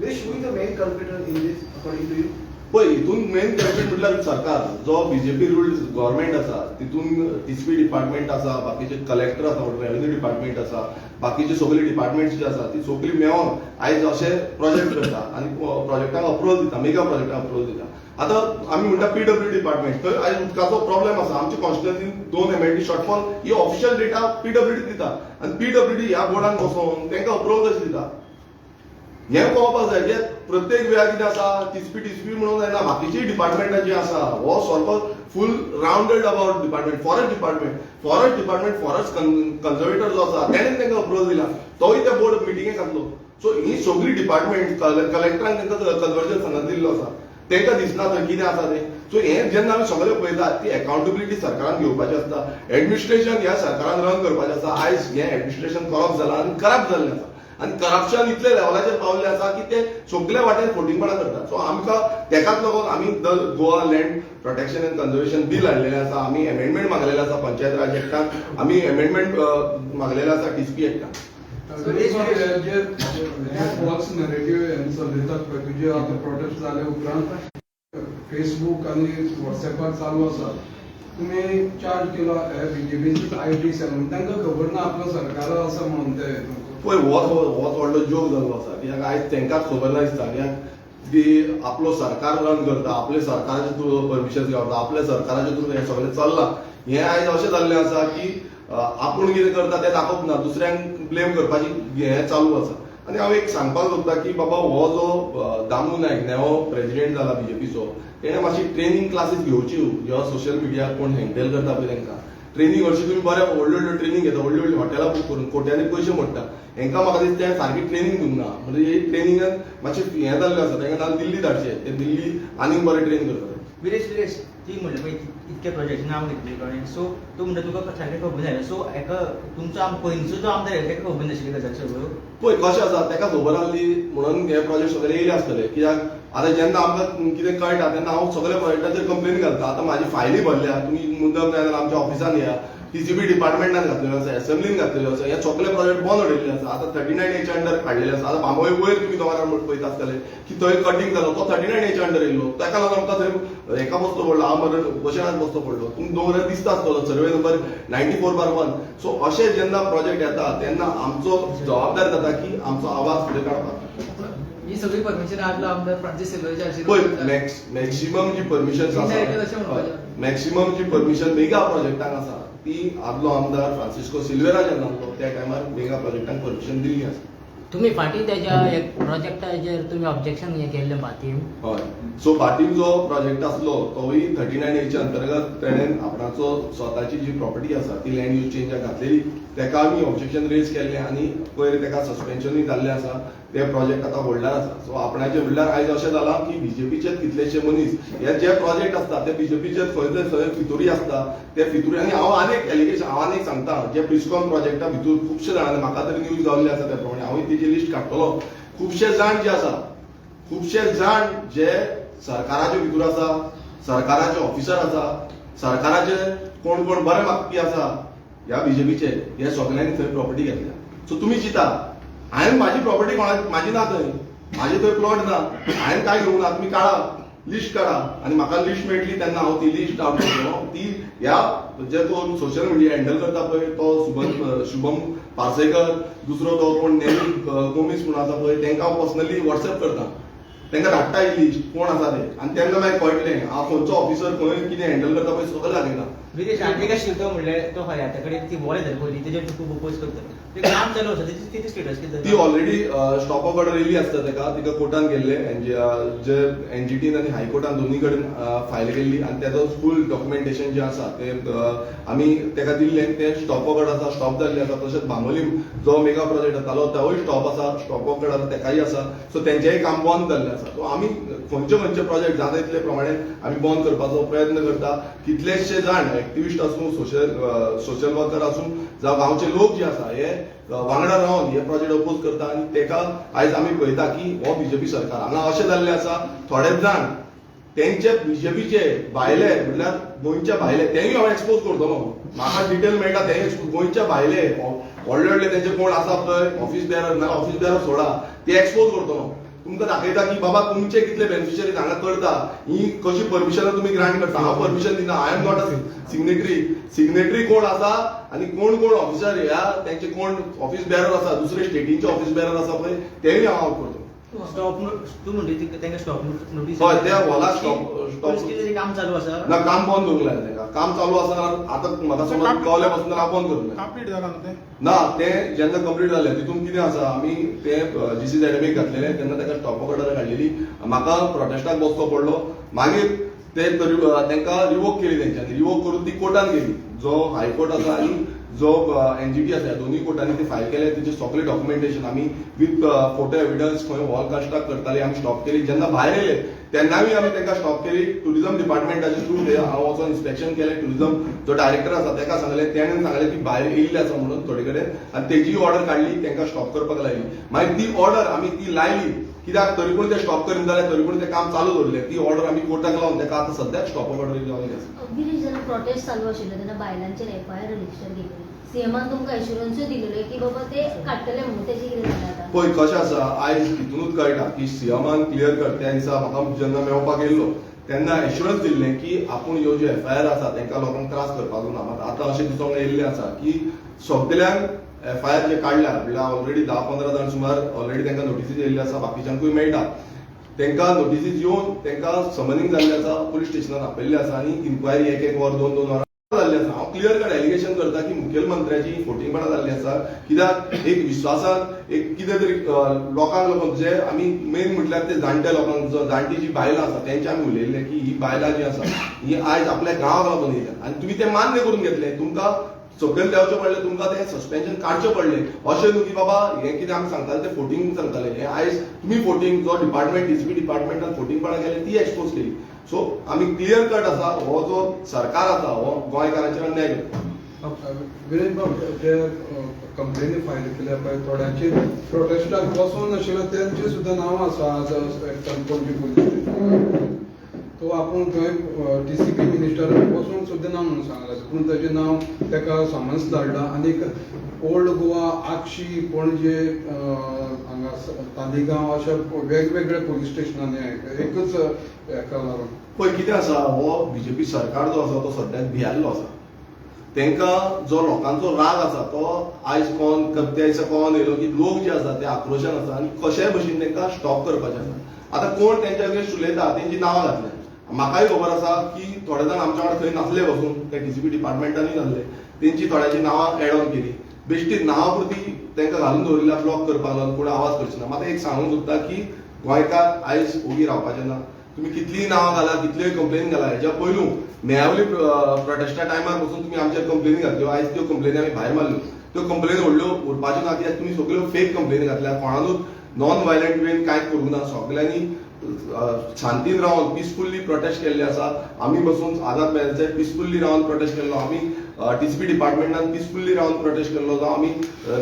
Which who is the main culprit in this, according to you? पळय हितून मेन कॅबिनेट म्हटल्यार सरकार, जो बीजेपी रूल्ड गव्हर्मेंट आसा तितून डीसीपी डिपार्टमेंट आसा, बाकीचे कलेक्टर आसा, रेव्हेन्यू डिपार्टमेंट आसा, बाकीचे सगळे डिपार्टमेंट्स जे आसा ती सगळी मेळोन आयज अशे प्रोजेक्ट करता आणि प्रोजेक्टाक अप्रुवल दिता, मेगा प्रोजेक्टाक अप्रुवल दिता. आतां आमी म्हणटा पीडब्ल्यू डिपार्टमेंट, थंय आयज उदकाचो प्रॉब्लेम आसा. आमच्या कॉन्स्टिट्युएन्सीन 2 MLD शॉर्टफॉल ही ऑफिशियल डेटा पीडब्ल्यूडी दिता आणि पीडब्ल्यूडी ह्या बोर्डान बसोवन तांकां अप्रुवल कशें दिता हें कळपाक जाय. जे प्रत्येक वेळार कितें आसा टीसीपी म्हणून जायना, बाकीची डिपार्टमेंटां जी आसा हो सारको full rounded about department. Forest department forest conservator जो आसा तेणें तांकां अप्रुवल दिला, तोय त्या बोर्ड मिटिंगेक घातलो. सो ही सगळी डिपार्टमेंट कलेक्टरान तांकां कन्वर्जन सांगत दिल्लो आसा, तांकां दिसना थंय कितें आसा तें. सो हें जेन्ना आमी सगळे पळयता ती अकाउंटेबिलिटी सरकारान घेवपाची आसता. एडमिनिस्ट्रेशन ह्या सरकारान रन करपाचें आसा. आयज हें एडमिनिस्ट्रेशन करप्ट जालां आनी खराब जाल्लें आसा आणि करप्शन इतले लेवलाचेर पावल्लें आसा की ते सगळे वाटेन फोटिंगपणां करतात. सो आमकां तेकाच लागून आमी the Goa land protection and conservation bill हाडलेलें आसा. आमी अमेंडमेंट मागलेलें आसा पंचायत राज एक्टाक, आमी अमेंडमेंट मागलेलें आसा टीसीपी एक्टाक. जे फॉल्स नरेटिव्ह चलयतात पळय, तुजे आतां प्रोटेस्ट जाले उपरांत फेसबूक आणि व्हॉट्सएपार चालू आसा, तुम्ही चार्ज केलो बीजेपीचे IT सेल, तांकां खबर ना आपलो सरकार आसा म्हणून ते. पळय होच व्हडलो जोक जाल्लो आसा, कित्याक आयज तांकांच खबर ना दिसता, कित्याक ती आपलो सरकार रन करता, आपले सरकाराचे थ्रू परमिशन गावता, आपल्या सरकाराचे थ्रू हें सगळें चल्लां. हें आयज अशें जाल्लें आसा की आपूण कितें करता तें दाखोवप ना, दुसऱ्यांक ब्लेम करपाची हें चालू आसा. आनी हांव एक सांगपाक सोदता की बाबा हो जो दामू नायक नेवो प्रेसिडेंट जाला बीजेपीचो, तेणें मातशी ट्रेनिंग क्लासीस घेवच्यो. ह्यो सोशल मिडिया कोण हँडल करता पळय तांकां ट्रेनिंग हरशी तुम्ही बऱ्या व्हडल्यो ट्रेनिंग घेता, व्हडली हॉटेलां बूक करून कोट्यांनी पयशे मोडटा. हांकां म्हाका दिसता सारकी ट्रेनिंग दिवंक ना. म्हणजे ही ट्रेनिंगान मातशें हें जाल्लें आसा, तांकां नाजाल्यार दिल्ली धाडचें, ते दिल्ली आनीक बरें ट्रेन करता. विरेश ती म्हणलें पळय इतके प्रोजेक्ट नांव घेतलें कळ्ळें. सो तूं म्हणटा तुका सारकें खबर जालें. सो हेका तुमचो पयलींचो जो आमदार ताका खबर नाशिल्ली गजाल सगळ्यो. पळय कशें आसा ताका खबर आसली म्हणून हे प्रोजेक्ट सगळे येयले आसतले. कित्याक आतां जेन्ना आमकां कितें कळटा तेन्ना हांव सगळ्या प्रोजेक्टाचेर कंप्लेन घालता. आतां म्हाजी फायली भरल्या, तुमी मुद्दम जाय जाल्यार आमच्या ऑफिसान या, टीसीपी डिपार्टमेंटान घातलेलो आसा, असेंब्लीन घातलेलो आसा. हे सगळे प्रोजेक्ट बंद उडयल्ले आसा. आतां 39A अंडर काडलेले आसा. आतां बांबोळे वयर तुमी दोंगरार पळयता आसतले की थंय कटींग जालो, तो 39A अंडर येयल्लो. ताका लागून आमकां थंय हेका बसतो पडलो, आमरण क्वेश्चनाक बसतो पडलो. तुमी दोंगरार दिसता आसतलो सर्वे नंबर 94/1. सो अशे जेन्ना प्रोजेक्ट येता तेन्ना आमचो जबाबदार जाता की आमचो आवाज फुडें काडपाक. ही सगळी परमिशन आपला आमदार फ्रांसीस सिल्वाच्या पळय मॅक्सिमम जी परमिशन आसा, मॅक्सिमम जी परमिशन मेगा प्रोजेक्टाक आसा ती आदलो आमदार फ्रांसिस्को सिल्वेरा जेन्ना आसलो त्या टायमार मेगा प्रोजेक्टाक परमिशन दिल्ली आसा. तुम्ही फाटी त्याच्या प्रोजेक्टाचेर तुम्ही ऑब्जेक्शन हे केल्लें फाटीं. हय. सो फाटीं जो प्रोजेक्ट आसलो तोय 39A अंतर्गत तेणेन आपणाचो स्वताची जी प्रॉपर्टी आसा ती लँड यूज चेंजाक घातलेली. तेका आमी ऑब्जेक्शन रेज केल्लें आनी पयर तेका सस्पेन्शनूय जाल्लें आसा. ते प्रोजेक्ट आतां होल्डार आसा. सो आपणाचें म्हणल्यार आयज अशें जालां की बीजेपीचेच कितलेशे मनीस हे जे प्रोजेक्ट आसता ते बीजेपीचे खंय फितुरी आसता ते फितुरी. आनी हांव आनीक एलिगेशन हांव आनीक सांगता जे प्रिस्कॉन प्रोजेक्टा भितूर खुबशे जाणांनी म्हाका तरी न्यूज गावल्ली आसा त्या प्रमाणे हांव तेजी लिस्ट काडटलो. खुबशे जाण जे आसा खुबशे जाण जे सरकाराचे भितूर आसा, सरकाराचे ऑफिसर आसा, सरकाराचे कोण कोण बरे मागपी आसा ह्या बीजेपीचे हे सगळ्यांनी थंय प्रॉपर्टी घेतल्या. सो तुमी चिता हांवें म्हाजी प्रॉपर्टी म्हाजी ना थंय, म्हाजे थंय प्लॉट ना, हांवें काय करूं ना. तुम्ही काढा लिस्ट काढा आनी म्हाका लिस्ट मेळटली तेन्ना हांव ती लिस्ट डावन करतलो. ती ह्या जे कोण सोशल मिडिया हँडल करता पळय तो शुभम पार्सेकर, दुसरो तो कोण नेवी कोमीस म्हणून आसा पळय तेंकां हांव पर्सनली व्हॉट्सएप करता. तेंकां धाडटा ही लिस्ट कोण आसा ते आनी तेंकां मागीर कळटलें हांव खंयचो ऑफिसर खंय कितें हँडल करता पळय सगळें दाखयता. विदेश आनी काय शिवतो म्हणल्यार तो हयाता कडेन ती बॉल येता पयली तेजेर खूब अपोज करता. ते काम चालू आसा तेजी स्टेटस कितें ती ऑलरेडी स्टॉप ऑफ ऑर्डर येयली आसता तिका कोर्टान गेल्ले जे एनजीटीन आनी हायकोर्टान दोन्ही कडेन फायल केल्ली आनी तेजो फूल डॉक्युमेंटेशन जे आसा ते आमी तेका दिल्लें. ते स्टॉप ऑफ ऑर्डर आसा, स्टॉप जाल्ले आसा. तशेंच बांबोलीम जो मेगा प्रोजेक्ट आतालो तोय स्टॉप आसा, स्टॉप ऑफ ऑर्डर तेकाय आसा. सो तेंचेय काम बंद जाल्लें आसा. सो आमी खंयचे प्रोजेक्ट जाता तितले प्रमाणे आमी बंद करपाचो प्रयत्न करता. कितलेशे जाण एक्टिविस्ट आसूं, सोशल वर्कर आसूं जावं गांवचे लोक जे आसा हे वांगडा रावन हे प्रोजेक्ट अपोज करता आनी तेका आयज आमी पळयता की हो बीजेपी सरकार हांगा अशें जाल्लें आसा. थोडेच जाण तेंचे बीजेपीचे भायले म्हणल्यार गोंयचे भायले तेंय हांव एक्सपोज करतलो. म्हाका डिटेल मेळटा ते गोंयच्या भायले व्हडले व्हडले तेंचे कोण आसा पळय ऑफिस बेरर ना ऑफिस बेरर सोडा ते एक्सपोज करतलो. तुमकां दाखयता की बाबा तुमचे कितले बेनिफिशरीज हांगा करता, ही कशी परमिशनां तुमी ग्रांट करता. हांव परमिशन दिना, I am not a signatory कोण आसा आनी कोण कोण ऑफिसर ह्या तेंचे कोण ऑफिस बेरर आसा दुसरे स्टेटींचे ऑफिस बेरर आसा पळय तेय हांव आउट करतो. स्टॉप तू म्हणटा तेंका स्टॉप नोटीस हय त्या हॉला स्टॉप काम चालू आसा ना काम बंद करूंक लायलें तेंका. काम चालू आसा आतां म्हाका समज कळले पासून हांव बंद करूंक लायलें. कंप्लीट जाला न्हू तें ना तें जेन्ना कंप्लीट जालें तितून कितें आसा आमी ते जीसी एडमीक घातलेलें तेन्ना ताका स्टॉप ऑर्डर काडलेली. म्हाका प्रोटेस्टाक बसचो पडलो. मागीर ते तेंकां रिवोक केली तेंच्यांनी. रिवोक करून ती कोर्टान गेली. जो हायकोर्ट आसा आनी जो एनजीटी आसा दोन्ही कोर्टांनी ते फायल केले. तेचे सगळे डॉक्युमेंटेशन आमी विथ फोटो एविडन्स खंय वॉल कास्टाक करताले आमी स्टॉप केली. जेन्ना भायर येले तेन्नाय आमी तेंकां स्टॉप केली. टुरिझम डिपार्टमेंटाचे थ्रू हांव वचून इन्स्पेक्शन केलें. टुरिझम जो डायरेक्टर आसा तेका सांगलें, तेणें सांगलें की भायर येयल्ले आसा म्हणून थोडे कडेन आनी तेजी ऑर्डर काडली तेंकां स्टॉप करपाक लायली. मागीर ती ऑर्डर आमी ती लायली कित्याक तरी पूण ते स्टॉप करीन जाल्यार तरी पूण ते काम चालू दवरलें. ती ऑर्डर आमी कोर्टाक लावन तेका आतां सद्याक स्टॉप ऑर्डर जावंक आसा. गिरीश जेन्ना प्रोटेस्ट चालू आशिल्लो तेन्ना बायलांचेर एफआयआर रजिस्टर केली. सीएमान तुमकां एश्युरन्सूय दिलेले की बाबा ते काडटले म्हणून तेजी कितें जालें आतां? पळय कशें आसा आयज हितूनूच कळटा की सीएमान क्लियर कर त्या दिसा म्हाका जेन्ना मेळपाक येयल्लो तेन्ना एश्युरन्स दिल्लें की आपूण ह्यो ज्यो एफआयआर आसा तेंकां लोकांक त्रास करपाचो ना. मात आतां अशें दिसूंक येयल्लें आसा की सगळ्यांक एफआयआर जे काडल्या म्हणल्यार ऑलरेडी 10-15 जाण सुमार ऑलरेडी तेंकां नोटिसीज येयल्ली आसा. बाकीच्यांकूय मेळटा. तेंकां नोटिसीज येवन तेंकां समनिंग जाल्लें आसा, पुलीस स्टेशनार आपयल्लें आसा आनी इन्क्वायरी 1-1 वर 2-2 वरां जाल्ली आसा. हांव क्लियर कट एलिगेशन करता की मुखेलमंत्र्याची फोटिंगपणां जाल्ली आसा. कित्याक एक विश्वासान एक कितें तरी लोकांक लागून जे आमी मेन म्हटल्यार ते जाणटे लोकांक जाणटी जी बायलां आसा तेंचे आमी उलयल्ले की ही बायलां जी आसा ही आयज आपल्या गांवाक लागून येयल्या आनी तुमी ते मान्य करून घेतले. तुमकां सकयल देंवचें पडलें, तुमकां तें सस्पेन्शन काडचें पडलें. अशें न्हू की बाबा हें कितें आमी सांगताले तें फोटिंग सांगताले. हें आयज तुमी फोटिंग जो डिपार्टमेंट डीसीपी डिपार्टमेंटान फोटिंगपणां केली ती एक्सपोज केली. सो आमी क्लियर कट आसा हो जो सरकार आसा हो गोंयकारांचेर अन्याय करता. विरेन बाब जे कंप्लेनी फायल केल्या पळय थोड्यांची प्रोटेस्टाक बसून नाशिल्ले तेंची सुद्दां नांवां आसा आज पणजी पुलीस. तो आपूण थंय टीसीपी मिनिस्टर बसून सुद्दां नांव म्हणून सांगलें पूण ताचें नांव तेका समन्स धाडला. आनीक ओल्ड गोवा, आक्षी, पणजे, हांगा तालिगांव अशा वेगवेगळ्या पुलीस स्टेशनांनी एकूच हेका लागून. पळय कितें आसा हो बीजेपी सरकार जो आसा तो सद्याक भियाल्लो आसा. तेंकां जो लोकांचो राग आसा तो आयज त्या दिसा कळोन येयलो की लोक जे आसा ते आक्रोशान आसा आनी कशेय भशेन तेंकां स्टॉप करपाचें आसा. आतां कोण तेंच्या अगेन्स्ट उलयता तेंची नांवां घातल्या. म्हाकाय खबर आसा की थोडे जाण आमच्या वांगडा थंय नासले बसून ते डीसीपी डिपार्टमेंटानूय नासले. तेंची थोड्यांची नांवां एड ऑन केली. बेश्टीच नांवां पुरती तेंकां घालून दवरिल्ल्या ब्लॉक करपाक लागून कोण आवाज करचे ना. मात एक सांगूंक सोदता की गोंयकार आयज ओगी रावपाचें ना. तुम्ही कितलीय नांवां घाला, कितल्योय कंप्लेनी घाला, हेच्या पयलू मेळावली प्रोटेस्टा टायमार पासून तुम्ही आमचेर कंप्लेनी घातल्यो. आयज त्यो कंप्लेनी आमी भायर मारल्यो. त्यो कंप्लेनी व्हडल्यो उरपाच्यो ना, कित्याक तुमी सगळ्यो फेक कंप्लेनी घातल्या. कोणानूच नॉन व्हायलंट वेन कांयच करूंक ना. सगळ्यांनी शांतीन रावन पिसफुल्ली प्रोटेस्ट केल्ले आसा. आमी बसून आझाद मैदानाचेर पिसफुल्ली रावन प्रोटेस्ट केल्लो. आमी टीसीपी डिपार्टमेंटान पिसफुल्ली रावन प्रोटेस्ट केल्लो. जावं आमी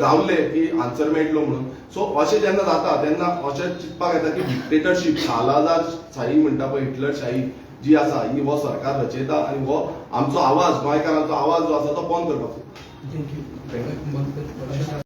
रावले की आन्सर मेळटलो म्हणून. सो अशें जेन्ना जाता तेन्ना अशें चिंतपाक येता की डिक्टेटरशीप, सालाजारशाही म्हणटा पळय, हिटलरशाही जी आसा ही हो सरकार रचयता आनी हो आमचो आवाज, गोंयकारांचो आवाज जो आसा तो बंद करपाचो. थँक्यू.